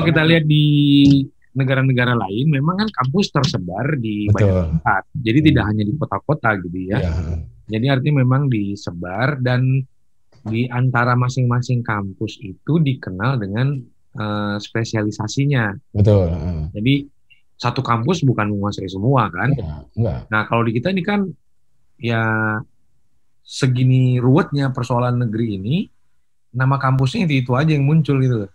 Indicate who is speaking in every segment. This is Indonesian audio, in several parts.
Speaker 1: kita lihat di negara-negara lain, memang kan kampus tersebar di banyak
Speaker 2: Betul.
Speaker 1: tempat. Jadi tidak hanya di kota-kota gitu ya.
Speaker 2: Iya.
Speaker 1: Jadi artinya memang disebar dan di antara masing-masing kampus itu dikenal dengan spesialisasinya.
Speaker 2: Betul.
Speaker 1: Jadi satu kampus bukan menguasai semua kan.
Speaker 2: Enggak.
Speaker 1: Nah kalau di kita ini kan ya segini ruwetnya persoalan negeri ini, nama kampusnya itu aja yang muncul gitu.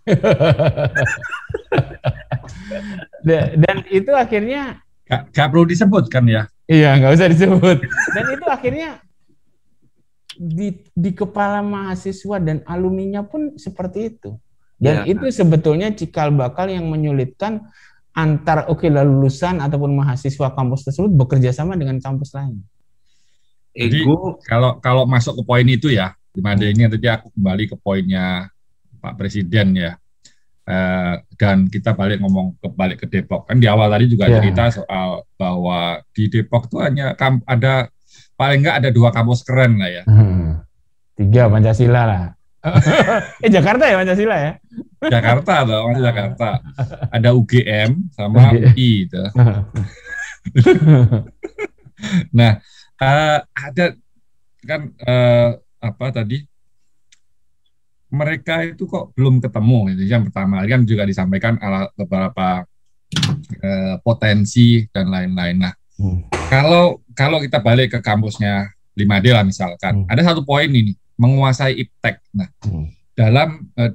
Speaker 2: Dan itu akhirnya
Speaker 3: gak perlu disebut kan ya?
Speaker 2: Iya, nggak usah disebut. Dan itu akhirnya di kepala mahasiswa dan alumninya pun seperti itu. Dan itu sebetulnya cikal bakal yang menyulitkan antar lulusan ataupun mahasiswa kampus tersebut bekerja sama dengan kampus lain.
Speaker 3: Jadi kalau masuk ke poin itu ya, di mana ini tadi aku kembali ke poinnya Pak Presiden ya. Dan kita balik ke Depok kan di awal tadi juga cerita soal bahwa di Depok tuh hanya ada paling nggak ada 2 kampus keren lah ya.
Speaker 2: 3 Pancasila lah. Jakarta ya Pancasila ya.
Speaker 3: Jakarta tuh masih Jakarta. Ada UGM sama UI itu. Nah ada kan apa tadi? Mereka itu kok belum ketemu. Itu yang pertama kan juga disampaikan beberapa potensi dan lain-lain. Nah, kalau kita balik ke kampusnya 5D lah misalkan, ada satu poin ini menguasai iptek. Nah,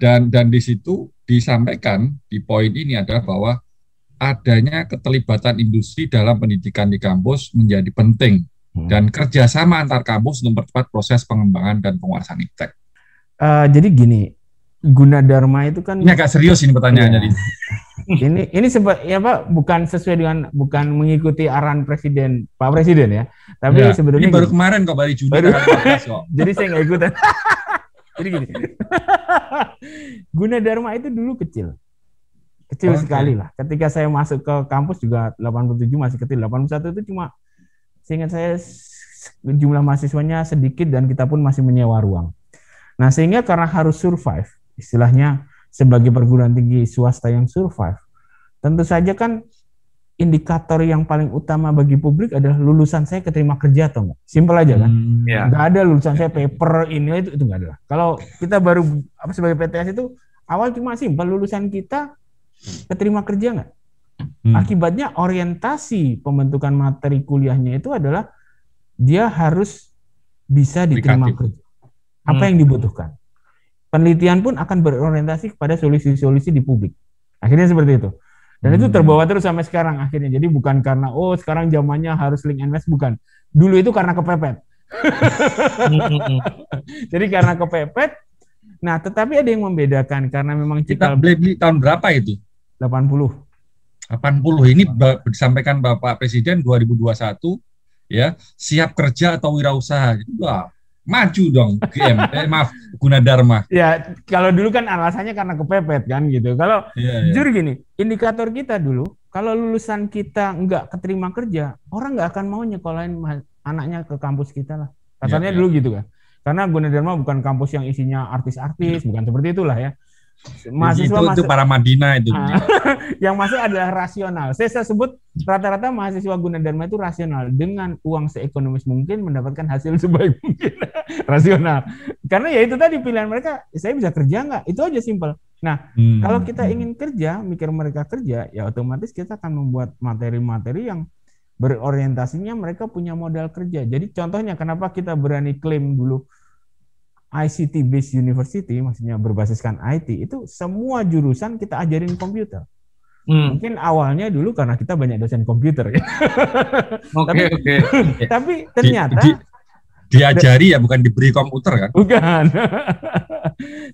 Speaker 3: dan di situ disampaikan di poin ini adalah bahwa adanya keterlibatan industri dalam pendidikan di kampus menjadi penting dan kerjasama antar kampus untuk mempercepat proses pengembangan dan penguasaan iptek.
Speaker 2: Jadi gini, Gunadarma itu kan
Speaker 3: ini agak serius ini pertanyaannya.
Speaker 2: Ini sebab ya Pak, bukan sesuai dengan mengikuti arahan Presiden Pak Presiden ya. Tapi sebenarnya
Speaker 3: ini baru kemarin kok Bali Juni kok.
Speaker 2: Jadi saya nggak ikutan. Jadi gini. Gunadarma itu dulu kecil sekali lah. Ketika saya masuk ke kampus juga 87 masih kecil, 81 itu cuma seingat saya jumlah mahasiswanya sedikit dan kita pun masih menyewa ruang. Nah, sehingga karena harus survive, istilahnya sebagai perguruan tinggi swasta yang survive, tentu saja kan indikator yang paling utama bagi publik adalah lulusan saya keterima kerja atau enggak. Simpel aja kan. Enggak ada lulusan saya paper ini itu enggak ada. Kalau kita baru sebagai PTS itu awal cuma simpel lulusan kita keterima kerja enggak. Akibatnya orientasi pembentukan materi kuliahnya itu adalah dia harus bisa diterima kerja. Apa yang dibutuhkan. Penelitian pun akan berorientasi kepada solusi-solusi di publik. Akhirnya seperti itu. Dan itu terbawa terus sampai sekarang akhirnya. Jadi bukan karena sekarang zamannya harus link and match, bukan. Dulu itu karena kepepet. Jadi karena kepepet. Nah, tetapi ada yang membedakan karena memang
Speaker 3: kita beli tahun berapa itu?
Speaker 2: 80
Speaker 3: ini disampaikan Bapak Presiden 2021 ya, siap kerja atau wirausaha. Wah, maju dong Gunadarma.
Speaker 2: Ya, kalau dulu kan alasannya karena kepepet kan gitu. Kalau jujur gini, indikator kita dulu, kalau lulusan kita nggak keterima kerja, orang nggak akan mau nyekolahin anaknya ke kampus kita lah. Kasarnya dulu gitu kan. Karena Gunadarma bukan kampus yang isinya artis-artis, bukan seperti itulah ya.
Speaker 3: Mahasiswa itu para Madinah itu.
Speaker 2: Yang masuk adalah rasional. Saya sebut rata-rata mahasiswa Gunadarma itu rasional, dengan uang seekonomis mungkin mendapatkan hasil sebaik mungkin. Rasional. Karena ya itu tadi pilihan mereka, saya bisa kerja nggak? Itu aja simpel. Nah, kalau kita ingin kerja, mikir mereka kerja, ya otomatis kita akan membuat materi-materi yang berorientasinya mereka punya modal kerja. Jadi contohnya kenapa kita berani klaim dulu ICT based university, maksudnya berbasiskan IT, itu semua jurusan kita ajarin komputer. Mungkin awalnya dulu karena kita banyak dosen komputer. Tapi ternyata
Speaker 3: diajari ya, bukan diberi komputer kan?
Speaker 2: Bukan.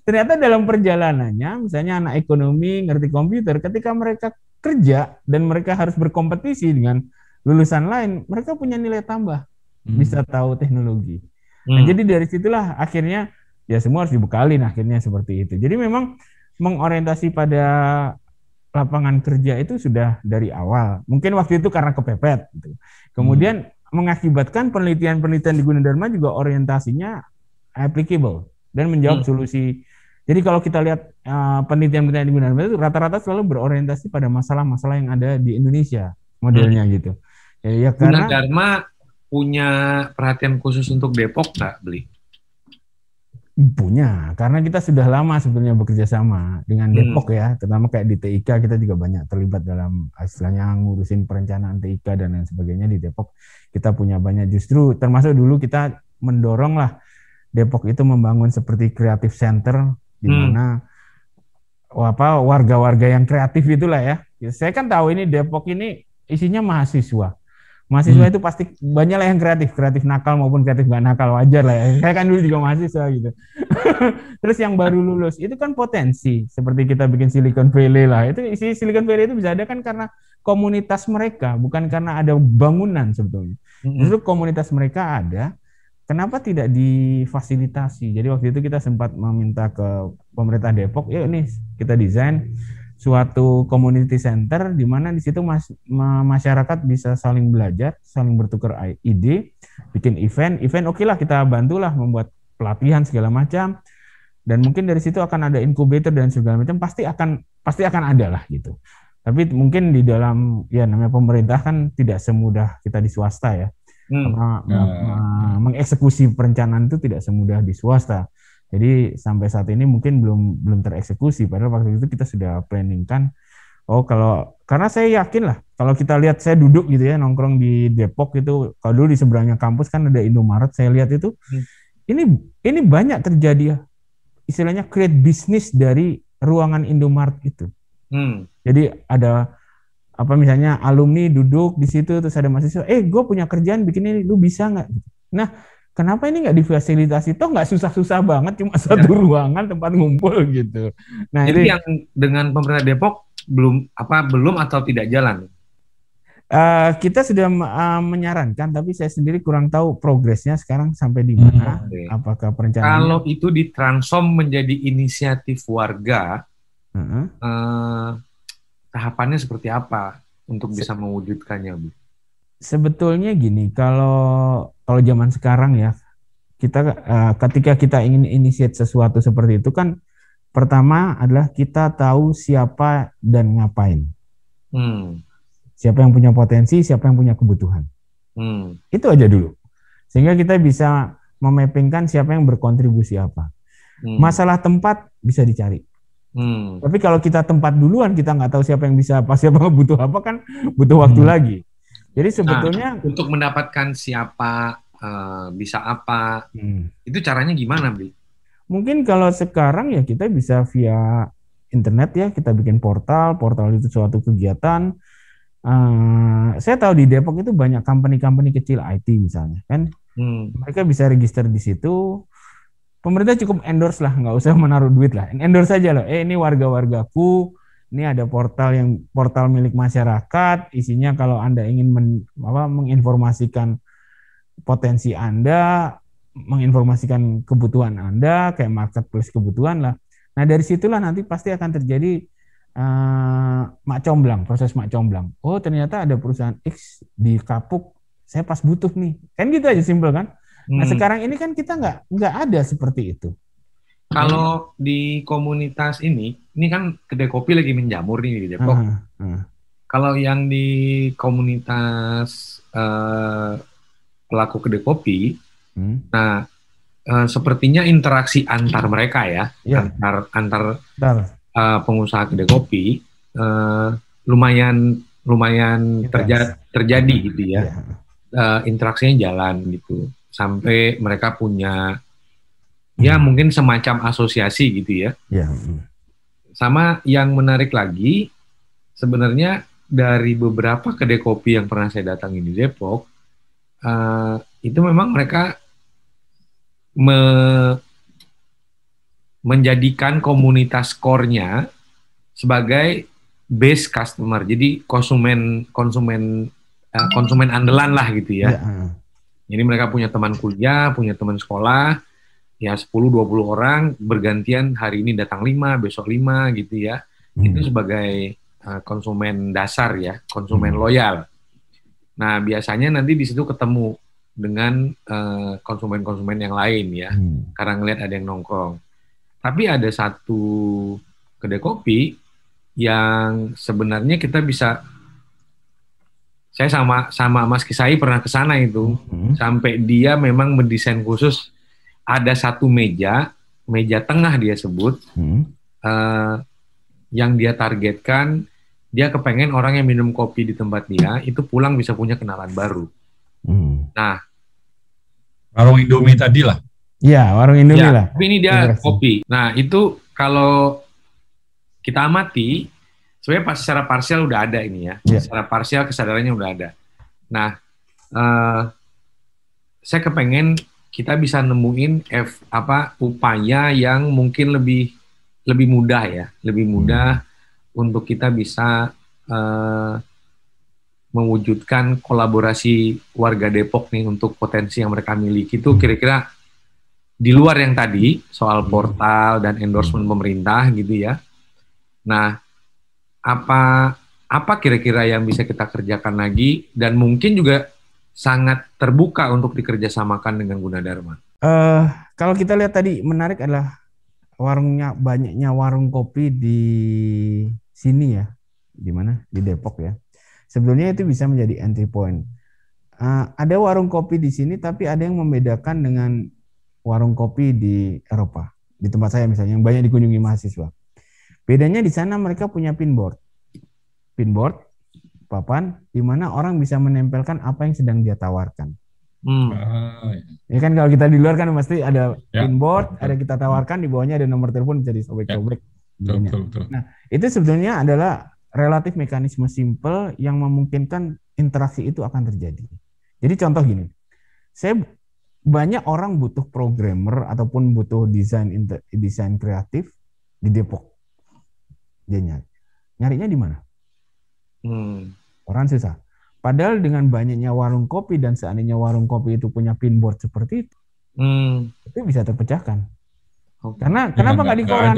Speaker 2: Ternyata dalam perjalanannya, misalnya anak ekonomi ngerti komputer, ketika mereka kerja dan mereka harus berkompetisi dengan lulusan lain, mereka punya nilai tambah, bisa tahu teknologi. Nah, jadi dari situlah akhirnya ya semua harus dibekalin akhirnya seperti itu. Jadi memang mengorientasi pada lapangan kerja itu sudah dari awal. Mungkin waktu itu karena kepepet. Gitu. Kemudian mengakibatkan penelitian-penelitian di Gunadarma juga orientasinya applicable dan menjawab solusi Jadi kalau kita lihat penelitian-penelitian di mana-mana itu rata-rata selalu berorientasi pada masalah-masalah yang ada di Indonesia modelnya gitu. Ya karena
Speaker 1: Gunadarma punya perhatian khusus untuk Depok nggak, Bli?
Speaker 2: Punya, karena kita sudah lama sebenarnya bekerja sama dengan Depok ya, terutama kayak di TIK kita juga banyak terlibat dalam istilahnya ngurusin perencanaan TIK dan lain sebagainya di Depok. Kita punya banyak, justru termasuk dulu kita mendorong lah Depok itu membangun seperti creative center di mana warga-warga yang kreatif itulah ya. Saya kan tahu ini Depok ini isinya mahasiswa. Mahasiswa itu pasti banyak lah yang kreatif nakal maupun kreatif nggak nakal, wajar lah ya. Saya kan dulu juga mahasiswa gitu. Terus yang baru lulus itu kan potensi, seperti kita bikin Silicon Valley lah. Itu isi Silicon Valley itu bisa ada kan karena komunitas mereka, bukan karena ada bangunan sebetulnya. Justru komunitas mereka ada. Kenapa tidak difasilitasi? Jadi waktu itu kita sempat meminta ke pemerintah Depok, yuk nih kita desain suatu community center di mana di situ masyarakat bisa saling belajar, saling bertukar ide, bikin event oke lah kita bantulah membuat pelatihan segala macam, dan mungkin dari situ akan ada incubator dan segala macam, pasti akan ada lah gitu. Tapi mungkin di dalam ya namanya pemerintah kan tidak semudah kita di swasta ya, mengeksekusi perencanaan itu tidak semudah di swasta. Jadi sampai saat ini mungkin belum tereksekusi, padahal waktu itu kita sudah planning kan. Karena saya yakin lah, kalau kita lihat saya duduk gitu ya nongkrong di Depok itu, kalau dulu di seberangnya kampus kan ada Indomaret, saya lihat itu ini banyak terjadi istilahnya create bisnis dari ruangan Indomaret itu. Jadi ada misalnya alumni duduk di situ, terus ada mahasiswa, gue punya kerjaan bikin ini, lu bisa nggak? Nah, kenapa ini nggak difasilitasi? Toh nggak susah-susah banget, cuma satu ruangan tempat ngumpul gitu. Nah,
Speaker 1: jadi yang dengan pemerintah Depok belum atau tidak jalan?
Speaker 2: Kita sudah menyarankan, tapi saya sendiri kurang tahu progresnya sekarang sampai di mana. Apakah perencanaan?
Speaker 1: Kalau itu ditransform menjadi inisiatif warga, tahapannya seperti apa untuk bisa mewujudkannya, Bu?
Speaker 2: Sebetulnya gini, kalau zaman sekarang ya, kita ketika kita ingin initiate sesuatu seperti itu kan, pertama adalah kita tahu siapa dan ngapain. Siapa yang punya potensi, siapa yang punya kebutuhan. Itu aja dulu. Sehingga kita bisa memappingkan siapa yang berkontribusi apa. Masalah tempat bisa dicari. Tapi kalau kita tempat duluan, kita nggak tahu siapa yang bisa apa, siapa yang butuh apa, kan butuh waktu lagi. Jadi sebetulnya
Speaker 1: untuk mendapatkan siapa bisa apa, itu caranya gimana, Bi?
Speaker 2: Mungkin kalau sekarang ya kita bisa via internet ya, kita bikin portal itu suatu kegiatan. Saya tahu di Depok itu banyak company kecil IT misalnya, kan mereka bisa register di situ. Pemerintah cukup endorse lah, nggak usah menaruh duit lah, endorse saja loh. Ini warga-wargaku. Ini ada portal milik masyarakat, isinya kalau Anda ingin menginformasikan potensi Anda, menginformasikan kebutuhan Anda, kayak marketplace kebutuhan lah. Nah dari situlah nanti pasti akan terjadi proses mak comblang. Oh ternyata ada perusahaan X di Kapuk, saya pas butuh nih. Kan gitu aja, simpel kan. Nah sekarang ini kan kita nggak ada seperti itu.
Speaker 1: Kalau di komunitas ini kan kedai kopi lagi menjamur nih di Depok. Kalau yang di komunitas pelaku kedai kopi, nah sepertinya interaksi antar mereka ya. Antar pengusaha kedai kopi lumayan terjadi gitu ya. Interaksinya jalan gitu sampai mereka punya ya mungkin semacam asosiasi gitu ya. Sama yang menarik lagi, sebenarnya dari beberapa kedai kopi yang pernah saya datangi di Depok, itu memang mereka menjadikan komunitas core-nya sebagai base customer. Jadi konsumen andalan lah gitu ya. Jadi mereka punya teman kuliah, punya teman sekolah, ya 10-20 orang bergantian, hari ini datang 5, besok 5 gitu ya. Itu sebagai konsumen dasar ya, konsumen loyal. Nah, biasanya nanti di situ ketemu dengan konsumen-konsumen yang lain ya, karena ngelihat ada yang nongkrong. Tapi ada satu kedai kopi yang sebenarnya kita bisa, saya sama Mas Kisai pernah ke sana itu, sampai dia memang mendesain khusus, ada satu meja tengah dia sebut, yang dia targetkan, dia kepengen orang yang minum kopi di tempat dia, itu pulang bisa punya kenalan baru. Nah,
Speaker 3: warung Indomie tadi lah.
Speaker 2: Iya, warung Indomie lah.
Speaker 1: Tapi ini dia kopi. Nah, itu kalau kita amati, sebenarnya secara parsial udah ada ini ya. Secara parsial kesadarannya udah ada. Nah, saya kepengen kita bisa nemuin upaya yang mungkin lebih mudah ya, lebih mudah untuk kita bisa mewujudkan kolaborasi warga Depok nih untuk potensi yang mereka miliki itu kira-kira di luar yang tadi soal portal dan endorsement pemerintah gitu ya. Nah, apa kira-kira yang bisa kita kerjakan lagi dan mungkin juga sangat terbuka untuk dikerjasamakan dengan Gunadarma?
Speaker 2: Kalau kita lihat tadi menarik adalah banyaknya warung kopi di sini ya, di mana? Di Depok ya. Sebetulnya itu bisa menjadi entry point. Ada warung kopi di sini, tapi ada yang membedakan dengan warung kopi di Eropa. Di tempat saya misalnya, yang banyak dikunjungi mahasiswa. Bedanya di sana mereka punya pinboard, papan, di mana orang bisa menempelkan apa yang sedang dia tawarkan. Ya kan kalau kita di luar kan pasti ada pinboard, ada kita tawarkan, di bawahnya ada nomor telepon bisa disobek-sobek. Nah, itu sebetulnya adalah relatif mekanisme simple yang memungkinkan interaksi itu akan terjadi. Jadi contoh gini, banyak orang butuh programmer ataupun butuh desain kreatif di Depok. Dia nyarinya di mana? Orang susah. Padahal dengan banyaknya warung kopi dan seandainya warung kopi itu punya pinboard seperti itu bisa terpecahkan. Karena kenapa nggak di koran?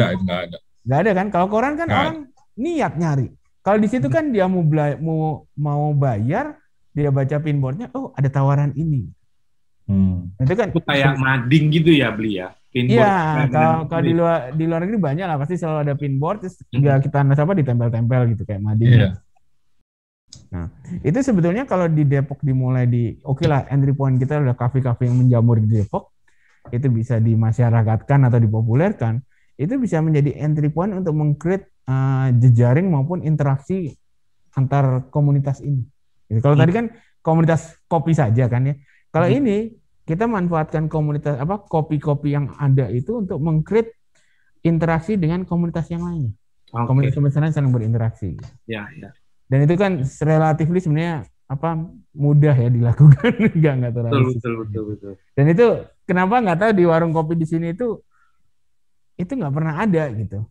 Speaker 2: Nggak ada kan? Kalau koran kan orang niat nyari. Kalau di situ kan dia mau bayar, dia baca pinboardnya, oh ada tawaran ini. Itu kan
Speaker 1: kayak mading gitu ya beli ya.
Speaker 2: Iya, kalau di luar negeri banyak lah, pasti selalu ada pinboard, terus kita ditempel-tempel gitu kayak mading.
Speaker 3: Iya.
Speaker 2: Nah, itu sebetulnya kalau di Depok dimulai entry point kita udah kafe-kafe yang menjamur di Depok, itu bisa dimasyarakatkan atau dipopulerkan, itu bisa menjadi entry point untuk meng-create jejaring maupun interaksi antar komunitas ini. Jadi, kalau tadi kan komunitas kopi saja kan ya. Kalau ini kita manfaatkan komunitas kopi-kopi yang ada itu untuk meng-create interaksi dengan komunitas yang lain. Komunitas lain saling berinteraksi.
Speaker 1: Ya.
Speaker 2: Dan itu kan relatif sebenarnya mudah ya dilakukan, nggak terlalu.
Speaker 1: Betul.
Speaker 2: Dan itu kenapa nggak tahu di warung kopi di sini itu nggak pernah ada gitu.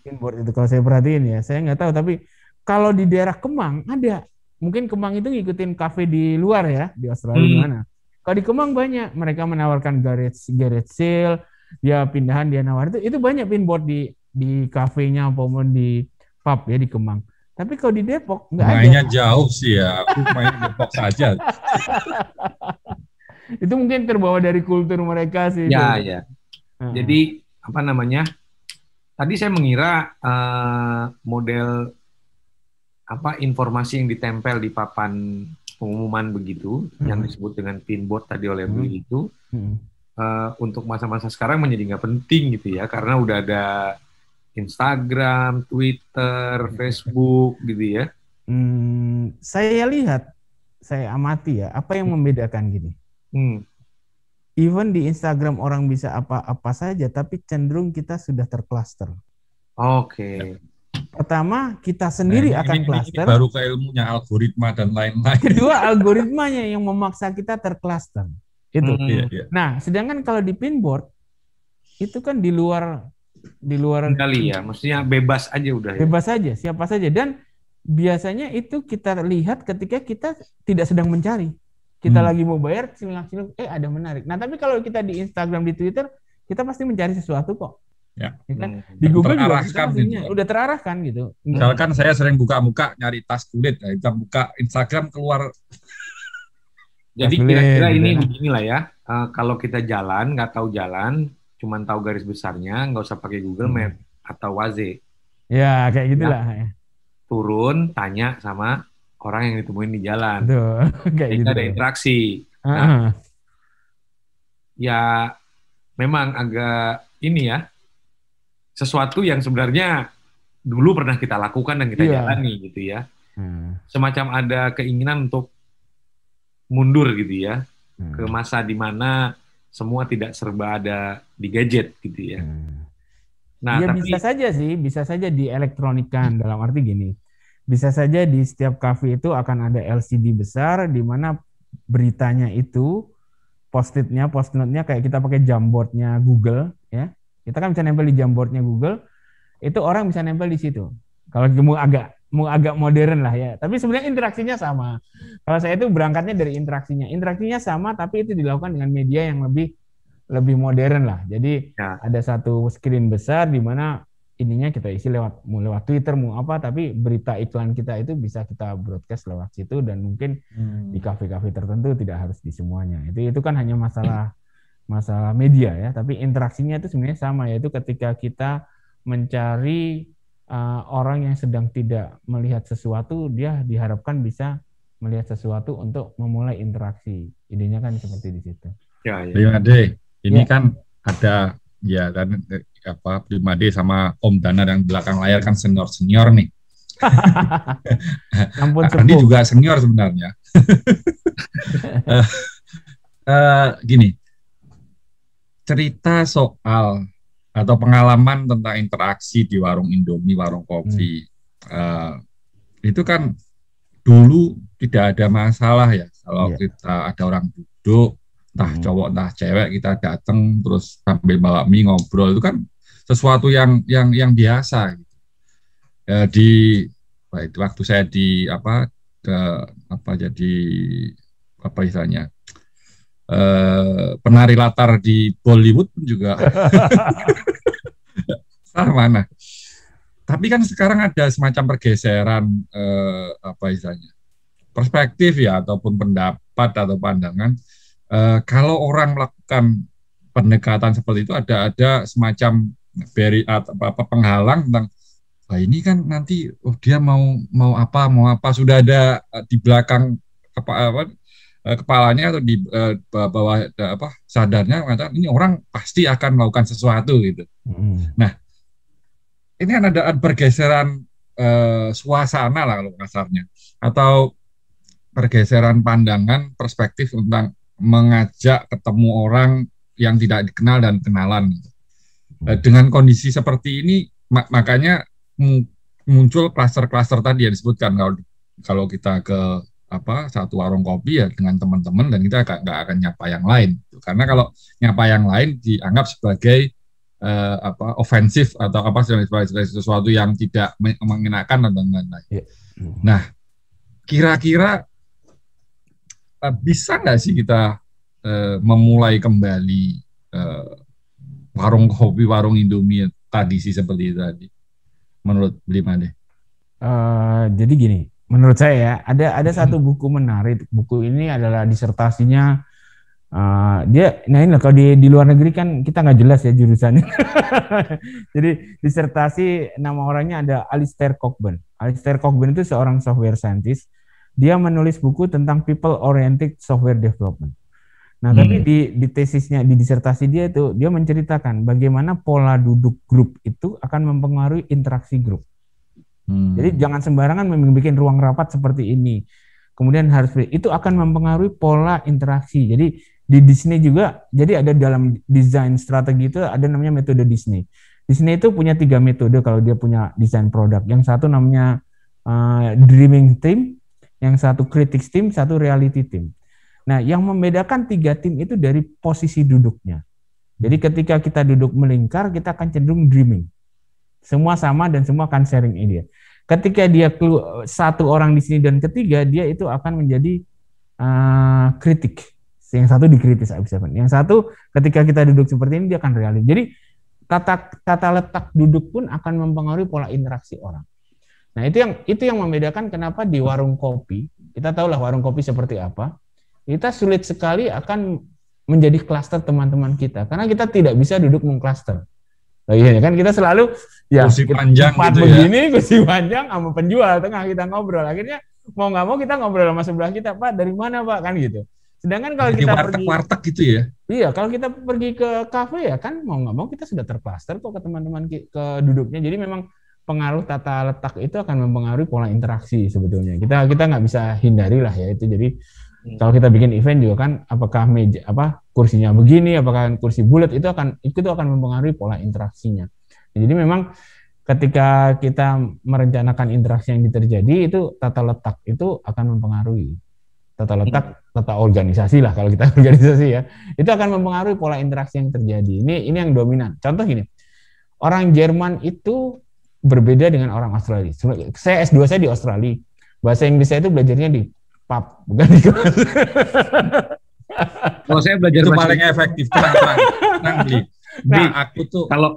Speaker 2: Pinboard itu kalau saya perhatiin ya, saya nggak tahu. Tapi kalau di daerah Kemang ada. Mungkin Kemang itu ngikutin kafe di luar ya, di Australia di mana. Kalau di Kemang banyak, mereka menawarkan garage sale, dia pindahan, dia nawar itu banyak pinboard di kafenya maupun di pub ya di Kemang. Tapi kalau di Depok nggak ada.
Speaker 3: Mainnya jauh sih ya, aku main Depok saja.
Speaker 2: Itu mungkin terbawa dari kultur mereka sih.
Speaker 1: Ya. Jadi tadi saya mengira model informasi yang ditempel di papan pengumuman begitu, yang disebut dengan pinboard tadi oleh Beli itu, untuk masa-masa sekarang menjadi nggak penting gitu ya, karena udah ada Instagram, Twitter, Facebook gitu ya.
Speaker 2: Saya amati ya, apa yang membedakan gini. Even di Instagram orang bisa apa-apa saja, tapi cenderung kita sudah tercluster.
Speaker 1: Oke.
Speaker 2: Pertama, kita sendiri akan cluster.
Speaker 3: Baru ke ilmunya algoritma dan lain-lain.
Speaker 2: Kedua, algoritmanya yang memaksa kita tercluster. Itu.
Speaker 3: Iya.
Speaker 2: Nah, sedangkan kalau di pinboard itu kan di luar
Speaker 1: kali ya, maksudnya bebas aja udah.
Speaker 2: Bebas aja, siapa saja, dan biasanya itu kita lihat ketika kita tidak sedang mencari. Kita lagi mau bayar, silang-silang, ada menarik. Nah, tapi kalau kita di Instagram, di Twitter, kita pasti mencari sesuatu kok.
Speaker 3: Ya.
Speaker 2: Kan? Di Google juga udah terarahkan gitu.
Speaker 3: Misalkan saya sering buka-buka nyari tas kulit, kita buka Instagram keluar.
Speaker 1: Jadi kira-kira ini beginilah ya. Kalau kita jalan nggak tahu jalan, cuman tahu garis besarnya, nggak usah pakai Google Map atau Waze.
Speaker 2: Ya, kayak gitulah. Ya.
Speaker 1: Turun, tanya sama orang yang ditemuin di jalan.
Speaker 2: Betul, kayak gitu.
Speaker 1: Ada interaksi. Nah, ya memang agak ini ya, sesuatu yang sebenarnya dulu pernah kita lakukan dan kita jalani gitu ya. Semacam ada keinginan untuk mundur gitu ya, ke masa di mana semua tidak serba ada di gadget gitu ya. Nah,
Speaker 2: ya
Speaker 1: tapi
Speaker 2: bisa saja dielektronikan, dalam arti gini. Bisa saja di setiap kafe itu akan ada LCD besar di mana beritanya itu post-it-nya kayak kita pakai jamboardnya Google ya. Kita kan bisa nempel di jamboardnya Google, itu orang bisa nempel di situ. Kalau mau agak modern lah ya. Tapi sebenarnya interaksinya sama. Kalau saya itu berangkatnya dari interaksinya. Interaksinya sama tapi itu dilakukan dengan media yang lebih modern lah. Jadi ada satu screen besar di mana ininya kita isi lewat Twitter mau apa, tapi berita iklan kita itu bisa kita broadcast lewat situ dan mungkin di kafe-kafe tertentu, tidak harus di semuanya. Itu kan hanya masalah media ya, tapi interaksinya itu sebenarnya sama, yaitu ketika kita mencari orang yang sedang tidak melihat sesuatu, dia diharapkan bisa melihat sesuatu untuk memulai interaksi. Idenya kan seperti di situ.
Speaker 3: Ya. Ini kan ada ya kan Primade sama Om Dana yang belakang layar kan senior nih.
Speaker 2: Ampun,
Speaker 3: Andi juga senior sebenarnya. Gini, cerita soal atau pengalaman tentang interaksi di warung Indomie, warung kopi, itu kan dulu tidak ada masalah ya kalau kita ada orang duduk, entah cowok entah cewek, kita datang terus sambil bawa mie ngobrol, itu kan sesuatu yang biasa gitu. Waktu saya istilahnya penari latar di Bollywood pun juga sama. Nah, tapi kan sekarang ada semacam pergeseran istilahnya perspektif ya ataupun pendapat atau pandangan. Kalau orang melakukan pendekatan seperti itu ada semacam penghalang tentang ini kan nanti dia mau apa sudah ada di belakang kepalanya atau di bawah sadarnya mengatakan ini orang pasti akan melakukan sesuatu gitu. Nah, ini kan ada pergeseran suasana lah kalau kasarnya, atau pergeseran pandangan perspektif tentang mengajak ketemu orang yang tidak dikenal dan kenalan. Dengan kondisi seperti ini, makanya muncul klaster-klaster tadi yang disebutkan. Kalau kita ke satu warung kopi ya dengan teman-teman, dan kita nggak akan nyapa yang lain. Karena kalau nyapa yang lain dianggap sebagai ofensif atau sebagai sesuatu yang tidak mengenakan dan lain-lain. Nah, kira-kira bisa nggak sih kita memulai kembali warung kopi, warung Indomie tradisi seperti itu tadi, menurut Primade?
Speaker 2: Jadi gini, menurut saya ya, ada satu buku menarik. Buku ini adalah disertasinya kalau di luar negeri kan kita nggak jelas ya jurusannya. Jadi disertasi nama orangnya ada Alistair Cockburn. Alistair Cockburn itu seorang software scientist. Dia menulis buku tentang people oriented software development. Nah, tapi di tesisnya, di disertasi dia itu, dia menceritakan bagaimana pola duduk grup itu akan mempengaruhi interaksi grup. Jadi jangan sembarangan membuat ruang rapat seperti ini. Kemudian itu akan mempengaruhi pola interaksi. Jadi di Disney juga, jadi ada dalam desain strategi itu ada namanya metode Disney. Disney itu punya 3 metode kalau dia punya desain produk. Yang satu namanya dreaming team, yang satu critics team, satu reality team. Nah, yang membedakan 3 tim itu dari posisi duduknya. Jadi ketika kita duduk melingkar, kita akan cenderung dreaming. Semua sama dan semua akan sharing ide. Ketika dia satu orang di sini dan ketiga, dia itu akan menjadi kritik. Yang satu dikritis, yang satu ketika kita duduk seperti ini dia akan reality. Jadi tata letak duduk pun akan mempengaruhi pola interaksi orang. Nah, itu yang membedakan kenapa di warung kopi, kita tahulah warung kopi seperti apa, kita sulit sekali akan menjadi klaster teman-teman kita, karena kita tidak bisa duduk mengklaster. Oh iya kan, kita selalu ya
Speaker 3: kursi panjang gitu
Speaker 2: begini, kursi panjang sama penjual tengah kita ngobrol. Akhirnya mau nggak mau kita ngobrol sama sebelah kita, Pak dari mana Pak, kan gitu. Sedangkan kalau kita
Speaker 3: warteg gitu ya.
Speaker 2: Iya, kalau kita pergi ke kafe ya kan mau nggak mau kita sudah terklaster kok ke teman-teman ke duduknya. Jadi memang pengaruh tata letak itu akan mempengaruhi pola interaksi sebetulnya. Kita nggak bisa hindari lah ya itu. Jadi kalau kita bikin event juga kan, apakah meja kursinya begini, apakah kursi bulat, itu akan mempengaruhi pola interaksinya. Jadi memang ketika kita merencanakan interaksi yang terjadi, itu tata letak itu akan mempengaruhi. Tata letak, tata organisasi lah kalau kita organisasi ya, itu akan mempengaruhi pola interaksi yang terjadi. Ini yang dominan. Contoh gini, orang Jerman itu berbeda dengan orang Australia. Saya S2 saya di Australia, bahasa Inggris saya itu belajarnya di pub, bukan di kelas.
Speaker 1: Kalau saya belajar
Speaker 3: itu paling efektif, tenang beli. Nah, aku tuh
Speaker 1: kalau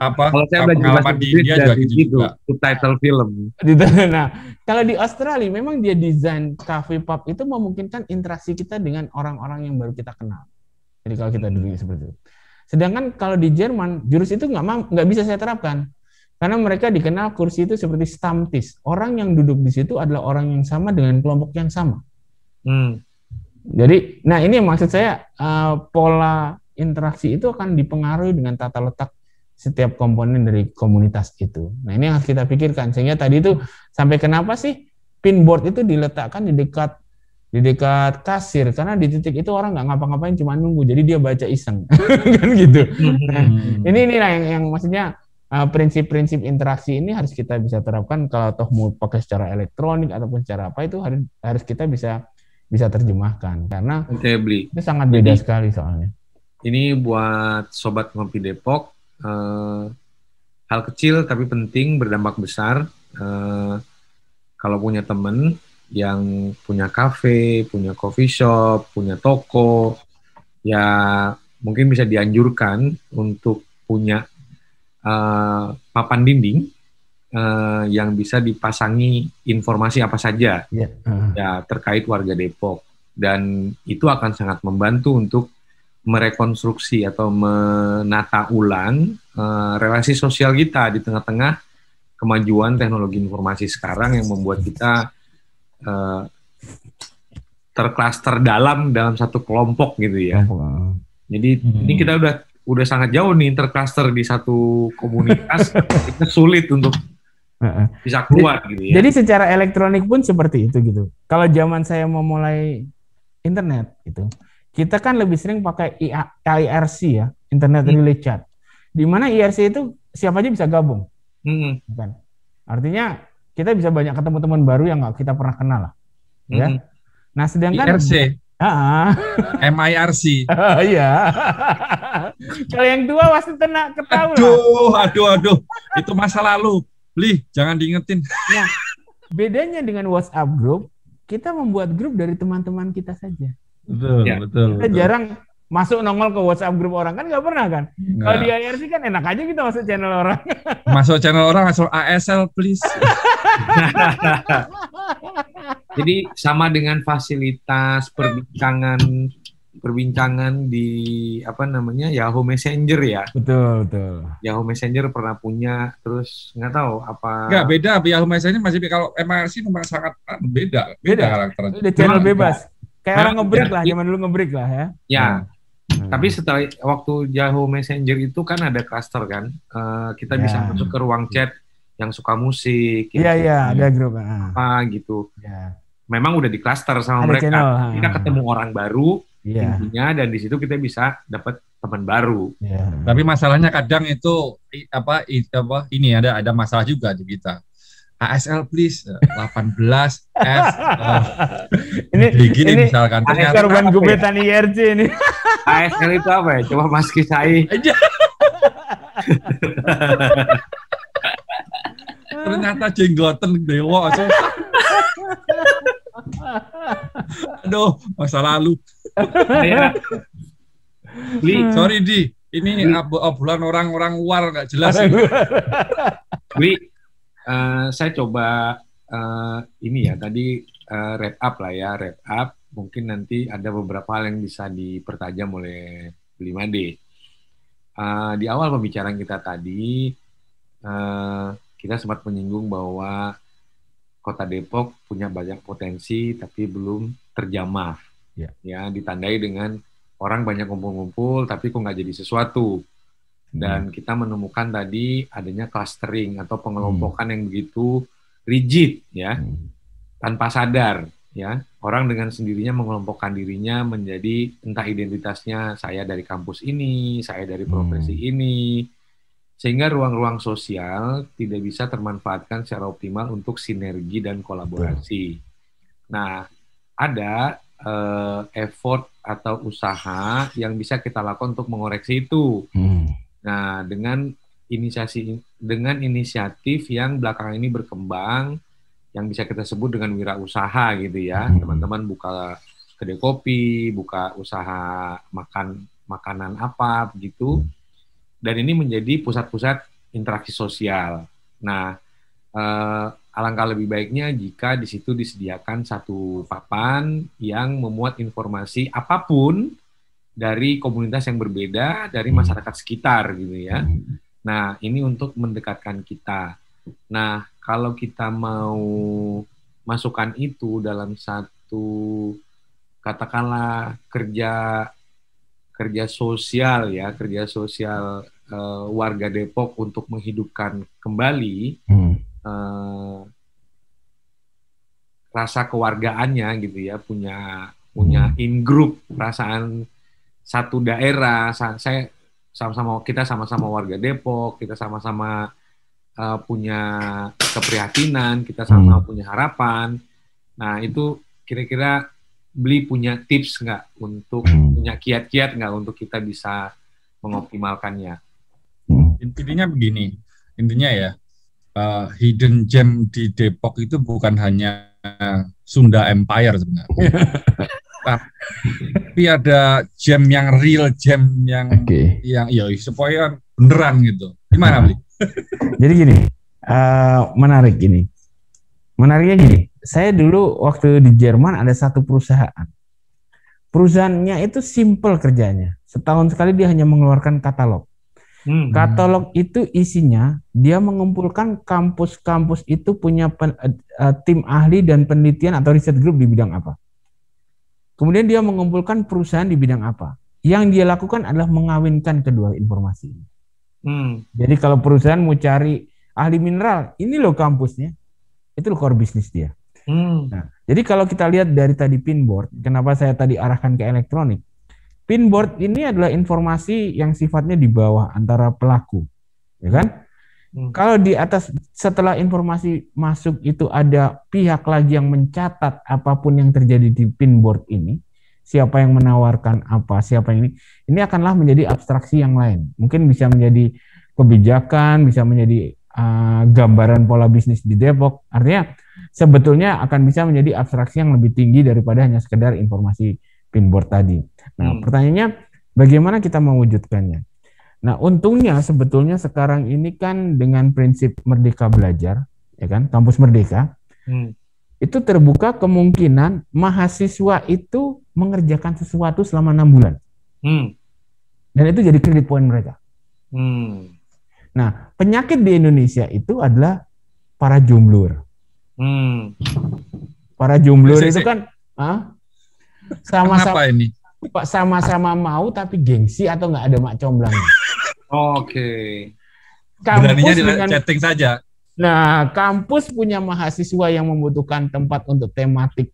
Speaker 1: saya belajar
Speaker 3: pengalaman di India juga gitu,
Speaker 1: subtitle film.
Speaker 2: Nah, kalau di Australia memang dia desain cafe pub itu memungkinkan interaksi kita dengan orang-orang yang baru kita kenal. Jadi kalau kita duduk seperti itu. Sedangkan kalau di Jerman, jurus itu nggak bisa saya terapkan. Karena mereka dikenal kursi itu seperti Stammtisch. Orang yang duduk di situ adalah orang yang sama dengan kelompok yang sama. Jadi, nah ini maksud saya, pola interaksi itu akan dipengaruhi dengan tata letak setiap komponen dari komunitas itu. Nah ini yang harus kita pikirkan. Sehingga tadi itu sampai kenapa sih pinboard itu diletakkan di dekat kasir, karena di titik itu orang nggak ngapa-ngapain, cuma nunggu. Jadi dia baca iseng, kan gitu. Nah, inilah yang maksudnya. Prinsip-prinsip interaksi ini harus kita bisa terapkan. Kalau toh mau pakai secara elektronik ataupun secara apa, itu harus kita bisa terjemahkan, karena itu sangat beda sekali soalnya.
Speaker 1: Ini buat Sobat Ngopi Depok, hal kecil tapi penting, berdampak besar. Kalau punya teman yang punya kafe, punya coffee shop, punya toko, ya mungkin bisa dianjurkan untuk punya papan dinding yang bisa dipasangi informasi apa saja ya terkait warga Depok, dan itu akan sangat membantu untuk merekonstruksi atau menata ulang relasi sosial kita di tengah-tengah kemajuan teknologi informasi sekarang yang membuat kita terklaster dalam satu kelompok gitu ya. Jadi ini kita udah sangat jauh nih tercluster di satu komunitas, itu sulit untuk bisa keluar gitu ya.
Speaker 2: Jadi secara elektronik pun seperti itu gitu. Kalau zaman saya mau mulai internet gitu, kita kan lebih sering pakai IRC ya, Internet Relay Chat. Di mana IRC itu siapa aja bisa gabung. Kan? Artinya kita bisa banyak ketemu teman baru yang nggak kita pernah kenal lah. Ya. Nah sedangkan
Speaker 3: IRC. MIRC.
Speaker 2: Iya. Kalau yang tua pasti ketahuan.
Speaker 3: Aduh. Itu masa lalu. Beli, jangan diingetin.
Speaker 2: Nah, bedanya dengan WhatsApp group, kita membuat grup dari teman-teman kita saja.
Speaker 3: Betul.
Speaker 2: Kita jarang masuk nongol ke WhatsApp grup orang, kan nggak pernah kan? Kalau di IRC kan enak aja kita masuk channel orang.
Speaker 3: Masuk channel orang, masuk ASL please.
Speaker 1: Jadi sama dengan fasilitas perbincangan di Yahoo Messenger ya.
Speaker 2: Betul.
Speaker 1: Yahoo Messenger pernah punya, terus nggak tahu apa.
Speaker 3: Nggak beda, Yahoo Messenger masih, kalau MRC memang sangat beda karakternya.
Speaker 2: Udah channel bebas. Kayak orang nge-break lah, zaman dulu nge-break lah ya.
Speaker 1: Ya. Tapi setelah waktu Yahoo Messenger itu kan ada cluster kan, kita bisa masuk ke ruang chat yang suka musik.
Speaker 2: Iya, ada grup.
Speaker 1: Apa gitu.
Speaker 2: Ya.
Speaker 1: Memang udah di cluster sama mereka. Kita ketemu orang baru, intinya, dan di situ kita bisa dapat teman baru.
Speaker 3: Tapi masalahnya kadang itu ini ada masalah juga di kita. ASL please 18 F. Ini misalkan
Speaker 2: ternyata korban gubetan IRC ini.
Speaker 1: ASL itu apa ya? Coba Mas Kisai.
Speaker 3: Ternyata jenggoten dewa. Aduh, masa lalu. Sorry Di, ini obrolan orang-orang luar nggak jelas.
Speaker 1: Bli, saya coba ini ya tadi wrap up. Mungkin nanti ada beberapa hal yang bisa dipertajam oleh 5D. Di awal pembicaraan kita tadi, kita sempat menyinggung bahwa Kota Depok punya banyak potensi tapi belum terjamah. Ya, ditandai dengan orang banyak kumpul-kumpul tapi kok nggak jadi sesuatu. Dan kita menemukan tadi adanya clustering atau pengelompokan yang begitu rigid, ya, tanpa sadar, ya. Orang dengan sendirinya mengelompokkan dirinya menjadi entah identitasnya saya dari kampus ini, saya dari profesi ini, sehingga ruang-ruang sosial tidak bisa termanfaatkan secara optimal untuk sinergi dan kolaborasi. Nah, ada effort atau usaha yang bisa kita lakukan untuk mengoreksi itu. Nah, dengan inisiatif yang belakangan ini berkembang, yang bisa kita sebut dengan wirausaha gitu ya. Teman-teman buka kedai kopi, buka usaha makanan apa begitu. Dan ini menjadi pusat-pusat interaksi sosial. Nah, alangkah lebih baiknya jika di situ disediakan satu papan yang memuat informasi apapun dari komunitas yang berbeda, dari masyarakat sekitar gitu ya. Nah, ini untuk mendekatkan kita. Nah, kalau kita mau masukkan itu dalam satu katakanlah kerja sosial ya, kerja sosial warga Depok untuk menghidupkan kembali rasa kewargaannya gitu ya, punya in-group, perasaan satu daerah. Kita sama-sama warga Depok, kita sama-sama punya keprihatinan, kita sama-sama punya harapan. Nah, itu kira-kira Bli punya tips nggak untuk, punya kiat-kiat nggak untuk kita bisa mengoptimalkannya?
Speaker 3: Intinya begini, ya, hidden gem di Depok itu bukan hanya Sunda Empire sebenarnya. Tapi ada gem yang real, gem yang ya supaya beneran gitu. Gimana, Bli?
Speaker 2: Jadi gini, menariknya gini. Saya dulu waktu di Jerman ada satu perusahaan. Perusahaannya itu simple kerjanya. Setahun sekali dia hanya mengeluarkan katalog. Katalog itu isinya dia mengumpulkan kampus-kampus itu punya tim ahli dan penelitian atau riset group di bidang apa. Kemudian dia mengumpulkan perusahaan di bidang apa. Yang dia lakukan adalah mengawinkan kedua informasi ini. Jadi kalau perusahaan mau cari ahli mineral, ini loh kampusnya. Itu loh core bisnis dia. Nah, jadi kalau kita lihat dari tadi pinboard, kenapa saya tadi arahkan ke elektronik? Pinboard ini adalah informasi yang sifatnya di bawah antara pelaku, ya kan? Kalau di atas setelah informasi masuk itu ada pihak lagi yang mencatat apapun yang terjadi di pinboard ini, siapa yang menawarkan apa, siapa yang ini akanlah menjadi abstraksi yang lain. Mungkin bisa menjadi kebijakan, bisa menjadi gambaran pola bisnis di Depok. Artinya sebetulnya akan bisa menjadi abstraksi yang lebih tinggi daripada hanya sekedar informasi pinboard tadi. Nah, pertanyaannya bagaimana kita mewujudkannya? Nah, untungnya sebetulnya sekarang ini kan dengan prinsip Merdeka Belajar, ya kan, kampus Merdeka, itu terbuka kemungkinan mahasiswa itu mengerjakan sesuatu selama 6 bulan. Dan itu jadi kredit poin mereka. Nah, penyakit di Indonesia itu adalah para jomblur. Para jomblur itu kan sama-sama mau tapi gengsi atau nggak ada mak comblangnya.
Speaker 1: Oke.
Speaker 3: Beraninya di chatting saja.
Speaker 2: Nah, kampus punya mahasiswa yang membutuhkan tempat untuk tematik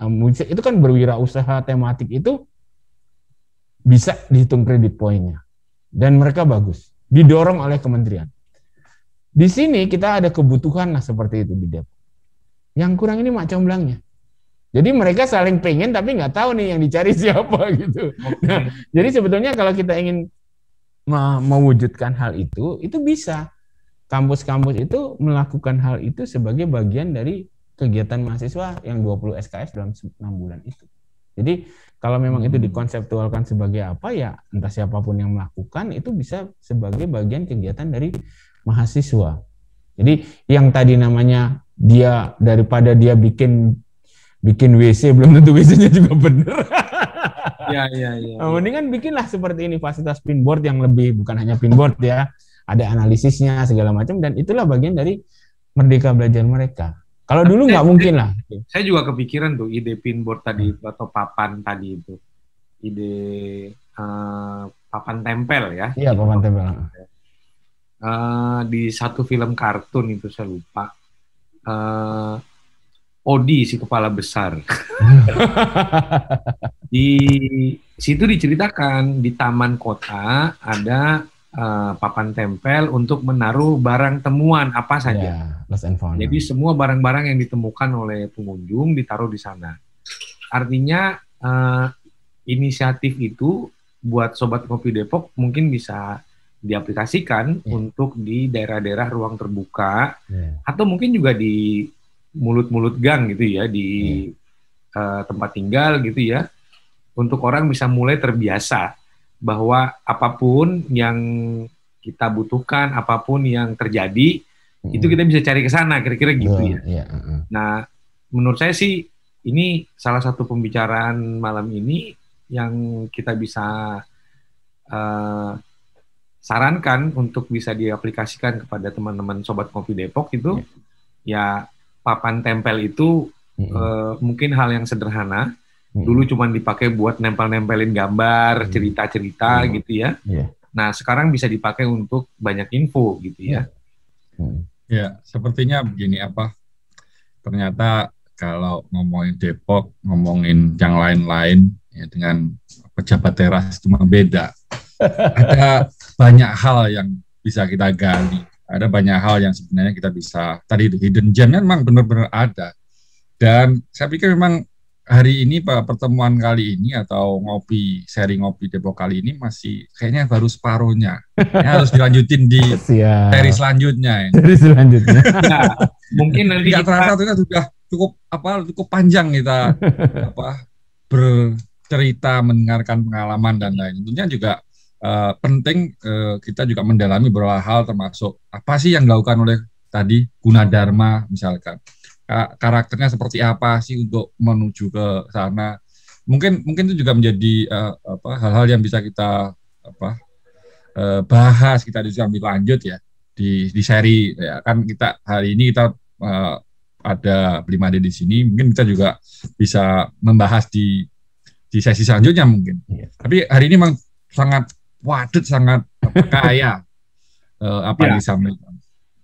Speaker 2: musik, itu kan berwirausaha tematik itu bisa dihitung kredit poinnya. Dan mereka bagus. Didorong oleh kementerian. Di sini kita ada kebutuhan lah seperti itu di Depok. Yang kurang ini mak comblangnya. Jadi mereka saling pengen tapi nggak tahu nih yang dicari siapa gitu. Nah, jadi sebetulnya kalau kita ingin mewujudkan hal itu bisa. Kampus-kampus itu melakukan hal itu sebagai bagian dari kegiatan mahasiswa yang 20 SKS dalam 6 bulan itu. Jadi kalau memang itu dikonseptualkan sebagai apa ya, entah siapapun yang melakukan itu bisa sebagai bagian kegiatan dari mahasiswa. Jadi yang tadi namanya dia daripada dia bikin WC belum tentu WC-nya juga benar.
Speaker 1: Iya.
Speaker 2: Mendingan bikinlah seperti ini fasilitas pinboard yang lebih, bukan hanya pinboard ya, ada analisisnya segala macam, dan itulah bagian dari merdeka belajar mereka. Kalau dulu nggak mungkin lah.
Speaker 1: Saya juga kepikiran tuh ide pinboard tadi atau papan tadi itu, ide papan tempel ya.
Speaker 2: Iya, papan tempel.
Speaker 1: Di satu film kartun itu saya lupa. Odi si kepala besar. Di situ diceritakan di taman kota ada papan tempel untuk menaruh barang temuan apa saja. Jadi semua barang-barang yang ditemukan oleh pengunjung ditaruh di sana. Artinya inisiatif itu buat Sobat Ngopi Depok mungkin bisa diaplikasikan untuk di daerah-daerah ruang terbuka atau mungkin juga di mulut-mulut gang gitu ya, di tempat tinggal gitu ya, untuk orang bisa mulai terbiasa bahwa apapun yang kita butuhkan, apapun yang terjadi, itu kita bisa cari ke sana, kira-kira gitu ya. Nah, menurut saya sih ini salah satu pembicaraan malam ini yang kita bisa sarankan untuk bisa diaplikasikan kepada teman-teman Sobat Ngopi Depok itu, ya papan tempel itu mungkin hal yang sederhana. Dulu cuma dipakai buat nempel-nempelin gambar, cerita-cerita gitu ya. Nah, sekarang bisa dipakai untuk banyak info gitu ya.
Speaker 3: Ya, sepertinya begini ternyata kalau ngomongin Depok, ngomongin yang lain-lain ya, dengan pejabat teras cuma beda. Ada banyak hal yang bisa kita gali. Ada banyak hal yang sebenarnya kita bisa, tadi itu hidden gem memang benar-benar ada. Dan saya pikir memang hari ini pertemuan kali ini atau sharing ngopi Depok kali ini masih kayaknya baru separuhnya. Ya, harus dilanjutin di seri selanjutnya.
Speaker 2: Seri selanjutnya.
Speaker 1: Nah, mungkin nanti
Speaker 3: tidak terasa kita sudah cukup panjang kita bercerita, mendengarkan pengalaman dan lain. Tentunya juga penting kita juga mendalami beberapa hal, termasuk apa sih yang dilakukan oleh tadi Gunadarma misalkan, karakternya seperti apa sih untuk menuju ke sana. Mungkin itu juga menjadi hal-hal yang bisa kita bahas, kita bisa ambil lanjut ya di seri ya, kan kita hari ini kita ada 5D di sini, mungkin kita juga bisa membahas di sesi selanjutnya mungkin. Tapi hari ini memang sangat waduh, sangat kaya yang disampaikan.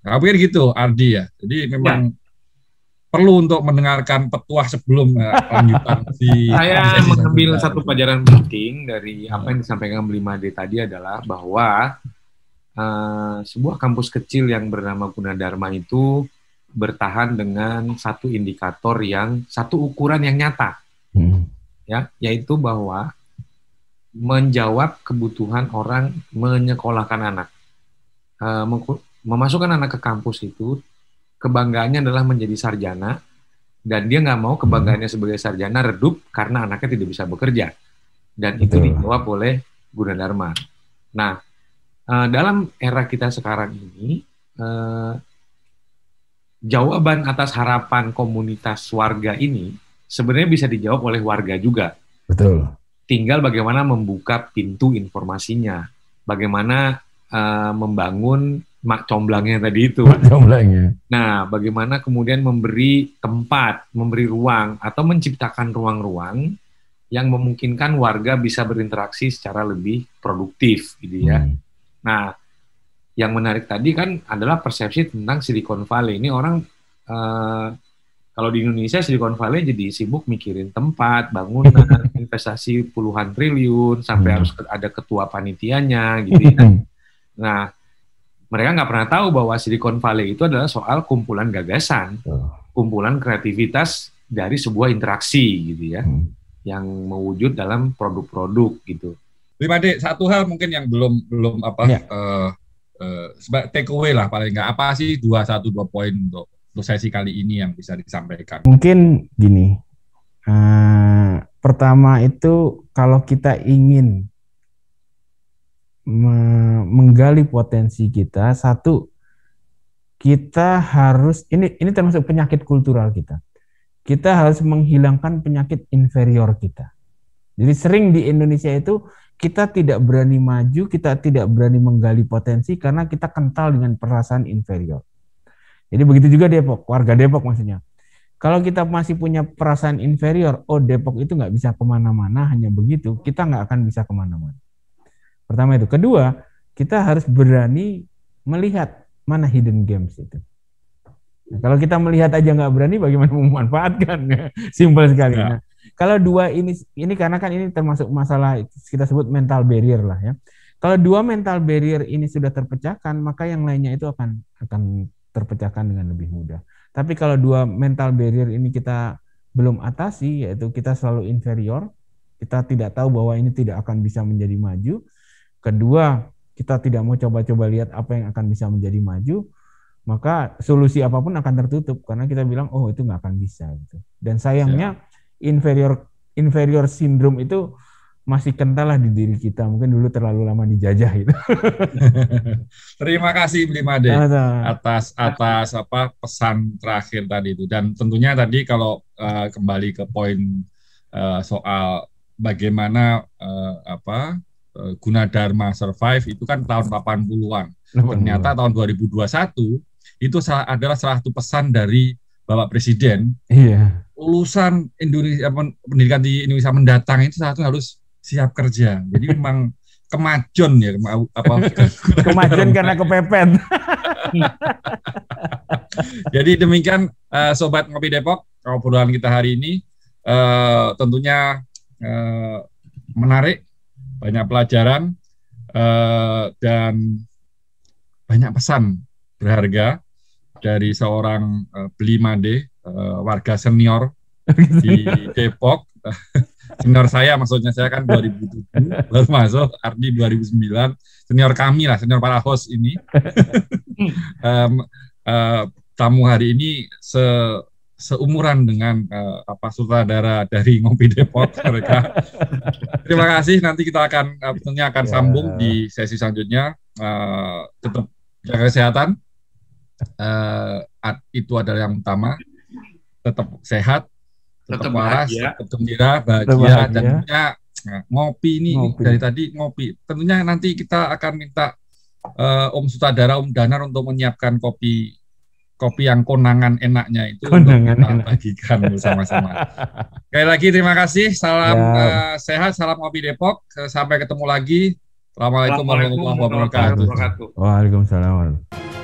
Speaker 3: Aku pikir gitu, Ardi ya. Jadi memang perlu untuk mendengarkan petuah sebelum lanjutan
Speaker 1: Saya mengambil satu pelajaran penting dari apa yang disampaikan 5D tadi adalah bahwa sebuah kampus kecil yang bernama Gunadarma itu bertahan dengan satu indikator satu ukuran yang nyata, ya, yaitu bahwa menjawab kebutuhan orang menyekolahkan anak. Memasukkan anak ke kampus itu, kebanggaannya adalah menjadi sarjana, dan dia nggak mau kebanggaannya sebagai sarjana redup karena anaknya tidak bisa bekerja. Dan itu dijawab oleh Gunadarma. Nah, dalam era kita sekarang ini, jawaban atas harapan komunitas warga ini sebenarnya bisa dijawab oleh warga juga.
Speaker 2: Betul.
Speaker 1: Tinggal bagaimana membuka pintu informasinya, bagaimana membangun mak comblangnya tadi itu.
Speaker 2: Comblangnya.
Speaker 1: Nah, bagaimana kemudian memberi tempat, memberi ruang, atau menciptakan ruang-ruang yang memungkinkan warga bisa berinteraksi secara lebih produktif, gitu ya. Nah, yang menarik tadi kan adalah persepsi tentang Silicon Valley. Ini orang kalau di Indonesia Silicon Valley jadi sibuk mikirin tempat, bangunan, investasi puluhan triliun, sampai harus ada ketua panitianya gitu ya. Nah, mereka nggak pernah tahu bahwa Silicon Valley itu adalah soal kumpulan gagasan, kumpulan kreativitas dari sebuah interaksi gitu ya, yang mewujud dalam produk-produk gitu.
Speaker 3: 5D, satu hal mungkin yang belum take away lah paling nggak, apa sih 2 poin untuk sesi kali ini yang bisa disampaikan?
Speaker 2: Mungkin gini, pertama itu kalau kita ingin menggali potensi kita, satu, kita harus, ini termasuk penyakit kultural kita harus menghilangkan penyakit inferior kita. Jadi sering di Indonesia itu kita tidak berani maju, kita tidak berani menggali potensi karena kita kental dengan perasaan inferior. Jadi begitu juga Depok, warga Depok maksudnya. Kalau kita masih punya perasaan inferior, oh Depok itu nggak bisa kemana-mana, hanya begitu, kita nggak akan bisa kemana-mana. Pertama itu. Kedua, kita harus berani melihat mana hidden games itu. Nah, kalau kita melihat aja nggak berani, bagaimana memanfaatkan? Simpel sekali. Ya. Nah, kalau dua ini karena kan ini termasuk masalah kita sebut mental barrier lah ya. Kalau dua mental barrier ini sudah terpecahkan, maka yang lainnya itu akan terpecahkan dengan lebih mudah. Tapi kalau dua mental barrier ini kita belum atasi, yaitu kita selalu inferior, kita tidak tahu bahwa ini tidak akan bisa menjadi maju. Kedua, kita tidak mau coba-coba lihat apa yang akan bisa menjadi maju, maka solusi apapun akan tertutup karena kita bilang oh itu nggak akan bisa gitu. Dan sayangnya inferior syndrome itu masih kental lah di diri kita, mungkin dulu terlalu lama dijajah gitu.
Speaker 3: Terima kasih Bli Made atas apa pesan terakhir tadi itu, dan tentunya tadi kalau kembali ke poin soal bagaimana Gunadarma survive itu kan tahun 80-an. Ternyata tahun 2021 itu adalah salah satu pesan dari Bapak Presiden.
Speaker 2: Iya.
Speaker 3: Lulusan Indonesia pendidikan di Indonesia mendatang itu satu harus siap kerja. Jadi memang kemajon ya
Speaker 2: kemajon karena kepepet.
Speaker 3: Jadi demikian Sobat Ngopi Depok, obrolan kita hari ini tentunya menarik, banyak pelajaran dan banyak pesan berharga dari seorang Bli Made, warga senior di Depok. Senior saya, maksudnya saya kan 2007 baru masuk, Ardi 2009, senior kami lah, senior para host ini. Tamu hari ini seumuran dengan sutradara dari Ngopi Depok mereka. Terima kasih, nanti kita akan tentunya akan sambung di sesi selanjutnya. Tetap jaga kesehatan, itu adalah yang utama. Tetap sehat, tetap waras, tetap gembira, bahagia, dan tentunya ngopi ini dari tadi ngopi. Tentunya nanti kita akan minta Om Sutradara, Om Danar untuk menyiapkan kopi yang konangan enaknya itu untuk kita bagikan bersama-sama. Sekali lagi terima kasih, salam sehat, salam Ngopi Depok, sampai ketemu lagi. Assalamualaikum warahmatullahi wabarakatuh.
Speaker 2: Waalaikumsalam.